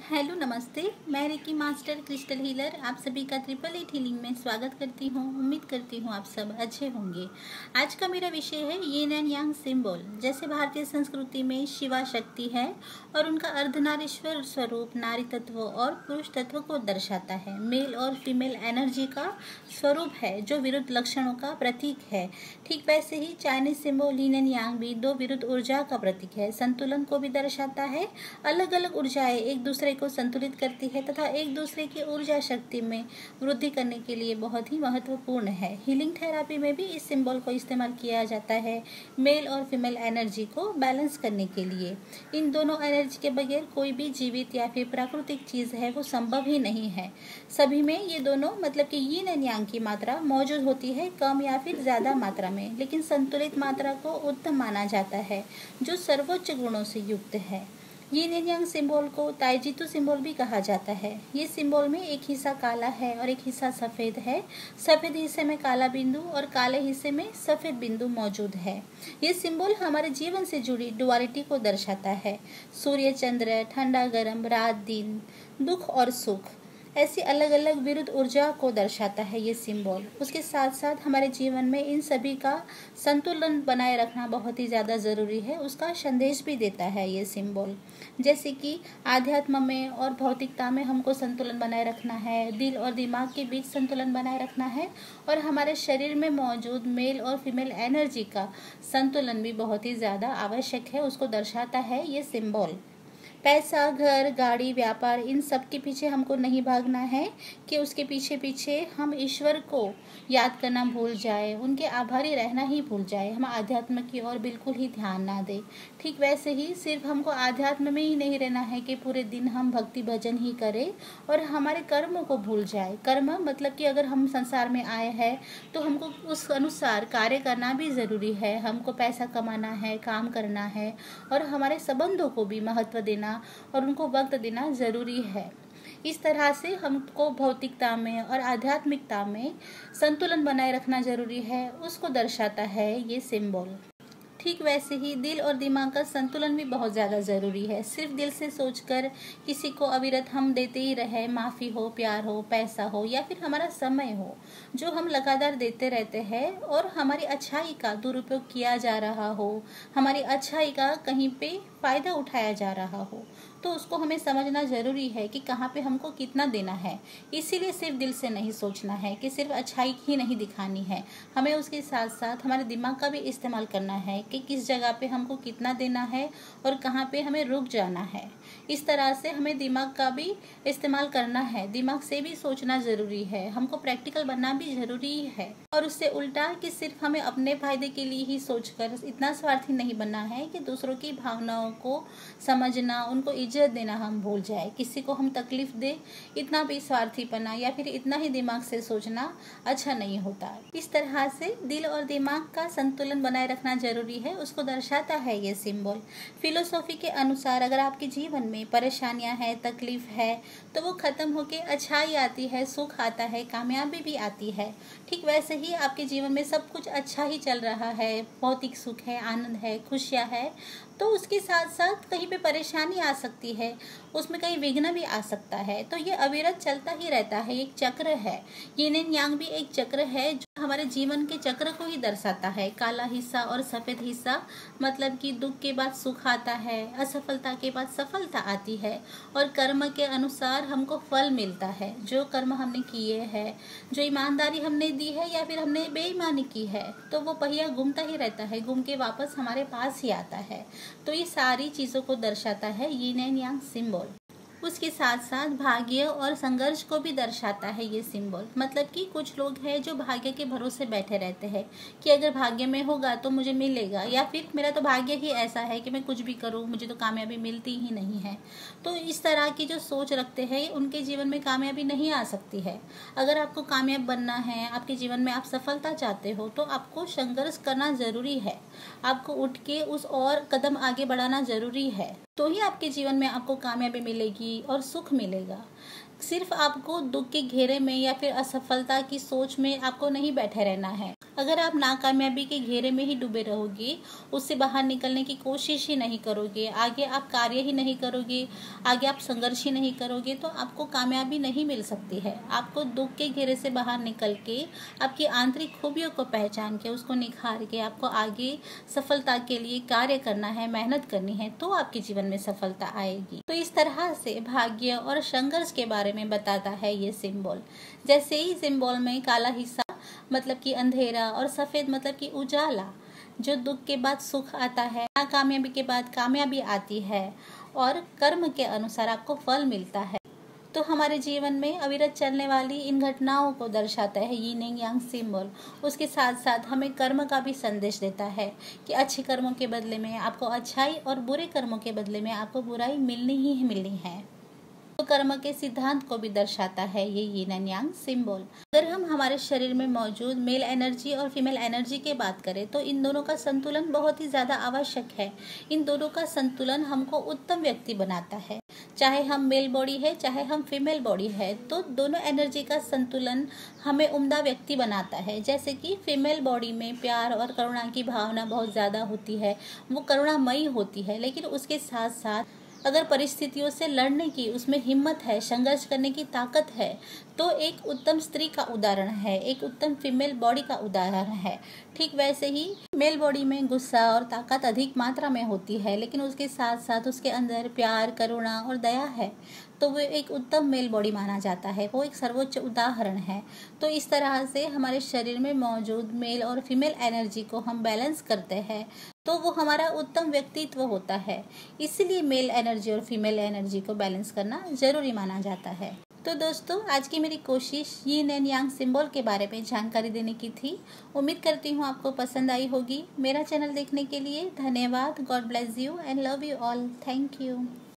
Hello नमस्ते। मैं Ricky master crystal healer आप सभी का 888 हीलिंग में स्वागत करती हूँ। उम्मीद करती हूँ आप सब अच्छे होंगे। आज का मेरा विषय है यिन एंड यांग सिंबल। जैसे भारतीय संस्कृति में शिवा शक्ति है और उनका अर्धनारीश्वर स्वरूप नारी तत्व और पुरुष तत्व को दर्शाता है। मेल और फीमेल एनर्जी का स्वरूप है जो विरुद्ध लक्षणों का प्रतीक है। ठीक वैसे ही Chinese symbol yin and yang भी दो विरुद्ध ऊर्जा का प्रतीक है। संतुलन को भी दर्शाता है। अलग अलग ऊर्जाएं एक दूसरे को संतुलित करती है तथा एक दूसरे की ऊर्जा शक्ति में वृद्धि करने के लिए बहुत ही महत्वपूर्ण है। हीलिंग थेरेपी में भी इस सिंबल को इस्तेमाल किया जाता है मेल और फीमेल एनर्जी को बैलेंस करने के लिए। इन दोनों एनर्जी के बगैर कोई भी जीवित या फिर प्राकृतिक चीज है वो संभव ही नहीं है। सभी में ये दोनों मतलब कि यिन एंड यांग की मात्रा मौजूद होती है, कम या फिर ज्यादा मात्रा में, लेकिन संतुलित मात्रा को उत्तम माना जाता है जो सर्वोच्च गुणों से युक्त है। यिन एंड यांग सिंबल को ताइजीतु सिंबल भी कहा जाता है। ये सिंबल में एक हिस्सा काला है और एक हिस्सा सफेद है। सफेद हिस्से में काला बिंदु और काले हिस्से में सफेद बिंदु मौजूद है। ये सिंबल हमारे जीवन से जुड़ी डुअलिटी को दर्शाता है। सूर्य चंद्र, ठंडा गर्म, रात दिन, दुख और सुख, ऐसी अलग अलग विरुद्ध ऊर्जा को दर्शाता है ये सिंबल। उसके साथ साथ हमारे जीवन में इन सभी का संतुलन बनाए रखना बहुत ही ज़्यादा ज़रूरी है। उसका संदेश भी देता है ये सिंबल, जैसे कि आध्यात्म में और भौतिकता में हमको संतुलन बनाए रखना है, दिल और दिमाग के बीच संतुलन बनाए रखना है, और हमारे शरीर में मौजूद मेल और फीमेल एनर्जी का संतुलन भी बहुत ही ज़्यादा आवश्यक है। उसको दर्शाता है ये सिंबल। पैसा, घर, गाड़ी, व्यापार, इन सब के पीछे हमको नहीं भागना है कि उसके पीछे पीछे हम ईश्वर को याद करना भूल जाए, उनके आभारी रहना ही भूल जाए, हम आध्यात्म की ओर बिल्कुल ही ध्यान ना दें। ठीक वैसे ही सिर्फ हमको आध्यात्म में ही नहीं रहना है कि पूरे दिन हम भक्ति भजन ही करें और हमारे कर्मों को भूल जाए। कर्म मतलब कि अगर हम संसार में आए हैं तो हमको उस अनुसार कार्य करना भी ज़रूरी है। हमको पैसा कमाना है, काम करना है, और हमारे संबंधों को भी महत्व देना और उनको वक्त देना जरूरी है। इस तरह से हमको भौतिकता में और आध्यात्मिकता में संतुलन बनाए रखना जरूरी है। उसको दर्शाता है ये सिंबल। ठीक वैसे ही दिल और दिमाग का संतुलन भी बहुत ज़्यादा ज़रूरी है। सिर्फ दिल से सोचकर किसी को अविरत हम देते ही रहे, माफ़ी हो, प्यार हो, पैसा हो या फिर हमारा समय हो, जो हम लगातार देते रहते हैं और हमारी अच्छाई का दुरुपयोग किया जा रहा हो, हमारी अच्छाई का कहीं पे फ़ायदा उठाया जा रहा हो, तो उसको हमें समझना ज़रूरी है कि कहाँ पे हमको कितना देना है। इसीलिए सिर्फ दिल से नहीं सोचना है कि सिर्फ अच्छाई ही नहीं दिखानी है, हमें उसके साथ साथ हमारे दिमाग का भी इस्तेमाल करना है कि किस जगह पे हमको कितना देना है और कहाँ पे हमें रुक जाना है। इस तरह से हमें दिमाग का भी इस्तेमाल करना है, दिमाग से भी सोचना ज़रूरी है, हमको प्रैक्टिकल बनना भी ज़रूरी है। और उससे उल्टा कि सिर्फ हमें अपने फायदे के लिए ही सोचकर इतना स्वार्थी नहीं बनना है कि दूसरों की भावनाओं को समझना, उनको इज्जत देना हम भूल जाए। किसी को हम तकलीफ दे, इतना भी स्वार्थीपना या फिर इतना ही दिमाग से सोचना अच्छा नहीं होता। इस तरह से दिल और दिमाग का संतुलन बनाए रखना जरूरी है। उसको दर्शाता है ये सिंबल। फिलोसॉफी के अनुसार अगर आपके जीवन में परेशानियां हैं, तकलीफ है, तो वो खत्म होके अच्छाई आती है, सुख आता है, कामयाबी भी आती है। ठीक वैसे ही आपके जीवन में सब कुछ अच्छा ही चल रहा है, भौतिक सुख है, आनंद है, खुशियाँ है, तो उसके साथ साथ कहीं पे परेशानी आ सकती है, उसमें कहीं विघ्न भी आ सकता है। तो ये अविरत चलता ही रहता है, एक चक्र है। यिन एंड यांग भी एक चक्र है जो हमारे जीवन के चक्र को ही दर्शाता है। काला हिस्सा और सफेद हिस्सा मतलब कि दुख के बाद सुख आता है, असफलता के बाद सफलता आती है, और कर्म के अनुसार हमको फल मिलता है। जो कर्म हमने किए हैं, जो ईमानदारी हमने दी है या फिर हमने बेईमानी की है, तो वो पहिया घूमता ही रहता है, घूम के वापस हमारे पास ही आता है। तो ये सारी चीज़ों को दर्शाता है यिन एंड यांग सिंबल। उसके साथ साथ भाग्य और संघर्ष को भी दर्शाता है ये सिंबल। मतलब कि कुछ लोग हैं जो भाग्य के भरोसे बैठे रहते हैं कि अगर भाग्य में होगा तो मुझे मिलेगा, या फिर मेरा तो भाग्य ही ऐसा है कि मैं कुछ भी करूं मुझे तो कामयाबी मिलती ही नहीं है। तो इस तरह की जो सोच रखते हैं उनके जीवन में कामयाबी नहीं आ सकती है। अगर आपको कामयाब बनना है, आपके जीवन में आप सफलता चाहते हो, तो आपको संघर्ष करना ज़रूरी है। आपको उठ के उस और कदम आगे बढ़ाना ज़रूरी है, तो ही आपके जीवन में आपको कामयाबी मिलेगी और सुख मिलेगा। सिर्फ आपको दुख के घेरे में या फिर असफलता की सोच में आपको नहीं बैठे रहना है। अगर आप नाकामयाबी के घेरे में ही डूबे रहोगे, उससे बाहर निकलने की कोशिश ही नहीं करोगे, आगे आप कार्य ही नहीं करोगे, आगे आप संघर्ष ही नहीं करोगे, तो आपको कामयाबी नहीं मिल सकती है। आपको दुख के घेरे से बाहर निकल के आपकी आंतरिक खूबियों को पहचान के उसको निखार के आपको आगे सफलता के लिए कार्य करना है, मेहनत करनी है, तो आपके जीवन में सफलता आएगी। तो इस तरह से भाग्य और संघर्ष के बारे में बताता है ये सिंबल। जैसे ही सिंबल में काला हिस्सा मतलब कि अंधेरा और सफेद मतलब कि उजाला, जो दुख के बाद सुख आता है, नाकामयाबी के बाद कामयाबी आती है और कर्म के अनुसार आपको फल मिलता है। तो हमारे जीवन में अविरत चलने वाली इन घटनाओं को दर्शाता है यिन यांग सिंबल। उसके साथ साथ हमें कर्म का भी संदेश देता है कि अच्छे कर्मों के बदले में आपको अच्छाई और बुरे कर्मों के बदले में आपको बुराई मिलनी ही मिलनी है। तो कर्म के सिद्धांत को भी दर्शाता है ये यिन एंड यांग सिंबल। अगर हम हमारे शरीर में मौजूद मेल एनर्जी और फीमेल एनर्जी की बात करें तो इन दोनों का संतुलन बहुत ही ज़्यादा आवश्यक है। इन दोनों का संतुलन हमको उत्तम व्यक्ति बनाता है। चाहे हम मेल बॉडी है चाहे हम फीमेल बॉडी है, तो दोनों एनर्जी का संतुलन हमें उम्दा व्यक्ति बनाता है। जैसे कि फीमेल बॉडी में प्यार और करुणा की भावना बहुत ज़्यादा होती है, वो करुणामयी होती है, लेकिन उसके साथ साथ अगर परिस्थितियों से लड़ने की उसमें हिम्मत है, संघर्ष करने की ताकत है, तो एक उत्तम स्त्री का उदाहरण है, एक उत्तम फीमेल बॉडी का उदाहरण है। ठीक वैसे ही मेल बॉडी में गुस्सा और ताकत अधिक मात्रा में होती है, लेकिन उसके साथ साथ उसके अंदर प्यार, करुणा और दया है, तो वो एक उत्तम मेल बॉडी माना जाता है, वो एक सर्वोच्च उदाहरण है। तो इस तरह से हमारे शरीर में मौजूद मेल और फीमेल एनर्जी को हम बैलेंस करते हैं, तो वो हमारा उत्तम व्यक्तित्व होता है। इसलिए मेल एनर्जी और फीमेल एनर्जी को बैलेंस करना जरूरी माना जाता है। तो दोस्तों, आज की मेरी कोशिश यिन एंड यांग सिंबल के बारे में जानकारी देने की थी। उम्मीद करती हूँ आपको पसंद आई होगी। मेरा चैनल देखने के लिए धन्यवाद। God bless you and love you all. Thank you.